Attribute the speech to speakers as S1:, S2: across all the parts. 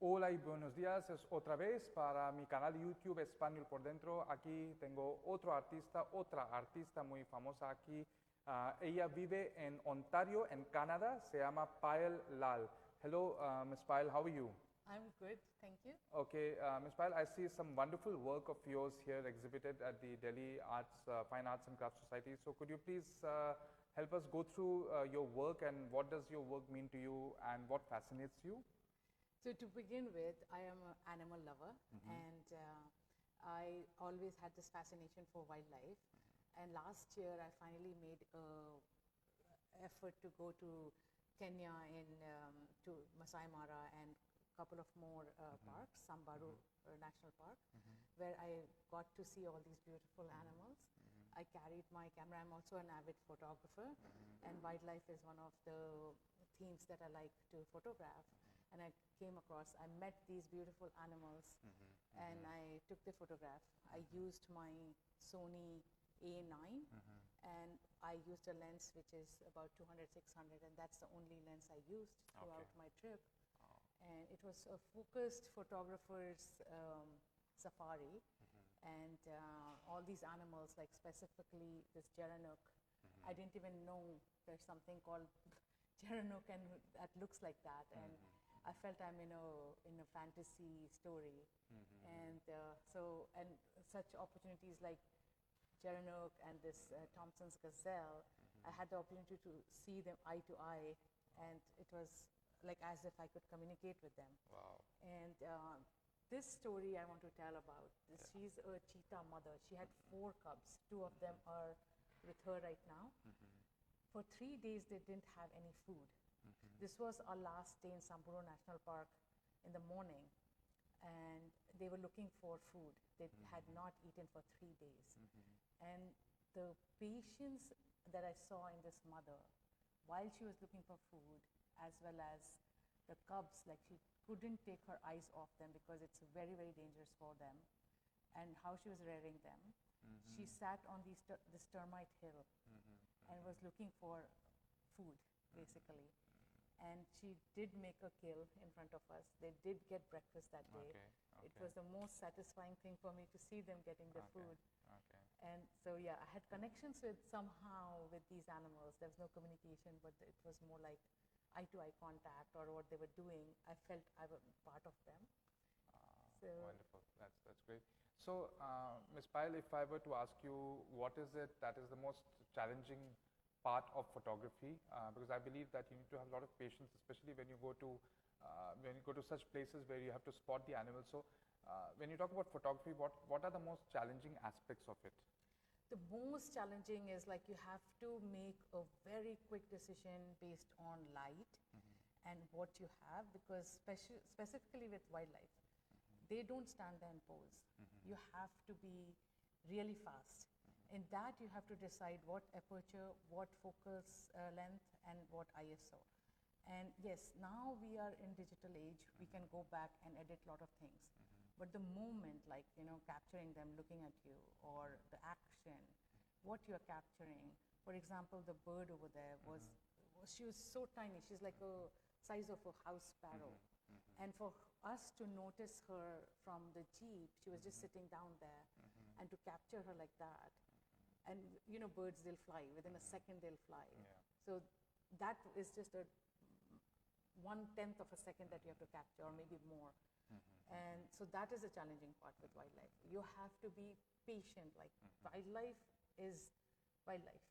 S1: Hola y buenos días, es otra vez para mi canal de YouTube Español por Dentro. Aquí tengo otra artista muy famosa aquí. Ella vive en Ontario, en Canadá, se llama Payal Lall. Hello, Ms. Payal, how are you?
S2: I'm good, thank you.
S1: Okay, Ms. Payal, I see some wonderful work of yours here exhibited at the Delhi Fine Arts and Crafts Society. So could you please help us go through your work and what does your work mean to you and what fascinates you?
S2: So to begin with, I am an animal lover, and I always had this fascination for wildlife. And last year, I finally made an effort to go to Kenya to Masai Mara and a couple of more parks, Sambaru National Park, where I got to see all these beautiful animals. I carried my camera. I'm also an avid photographer, and wildlife is one of the themes that I like to photograph. And I met these beautiful animals, and I took the photograph. I used my Sony A9, and I used a lens which is about 200-600, and that's the only lens I used throughout my trip. And it was a focused photographer's safari, and all these animals, like specifically this Geranuk. I didn't even know there's something called Geranuk and that looks like that, and I felt I'm in a fantasy story, and such opportunities like Geranuk and this Thompson's gazelle, I had the opportunity to see them eye to eye, and it was like as if I could communicate with them.
S1: Wow.
S2: And this story I want to tell about. She's a cheetah mother. She had 4 cubs. 2 of them are with her right now. For 3 days, they didn't have any food. This was our last day in Samburu National Park in the morning, and they were looking for food. They had not eaten for 3 days. And the patience that I saw in this mother, while she was looking for food, as well as the cubs, like she couldn't take her eyes off them because it's very, very dangerous for them, and how she was rearing them. She sat on this termite hill and was looking for food, basically. And she did make a kill in front of us. They did get breakfast that day. It was the most satisfying thing for me to see them getting the food. And so, yeah, I had connections somehow with these animals. There was no communication, but it was more like eye-to-eye contact or what they were doing. I felt I was part of them.
S1: Wonderful. That's great. So, Ms. Payal, if I were to ask you, what is it that is the most challenging part of photography, because I believe that you need to have a lot of patience, especially when you go to such places where you have to spot the animals. So, when you talk about photography, what are the most challenging aspects of it?
S2: The most challenging is like you have to make a very quick decision based on light and what you have, because specifically with wildlife, they don't stand there and pose. You have to be really fast. In that, you have to decide what aperture, what focus length, and what ISO. And yes, now we are in digital age. We can go back and edit a lot of things. But the moment, like, capturing them looking at you, or the action, what you're capturing. For example, the bird over there she was so tiny. She's like a size of a house sparrow. And for us to notice her from the Jeep, she was just sitting down there, and to capture her like that. And birds, they'll fly. Within a second, they'll fly. So that is just a 1/10 of a second that you have to capture, or maybe more. And so that is a challenging part with wildlife. You have to be patient. Like wildlife is wildlife.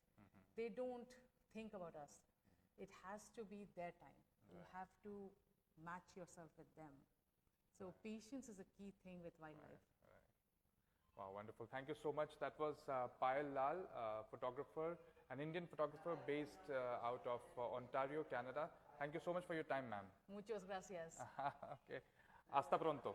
S2: They don't think about us. It has to be their time. You have to match yourself with them. So patience is a key thing with wildlife.
S1: Wow, wonderful. Thank you so much. That was Payal Lall, photographer, an Indian photographer based out of Ontario, Canada. Thank you so much for your time, ma'am.
S2: Muchas gracias.
S1: Okay. Hasta pronto.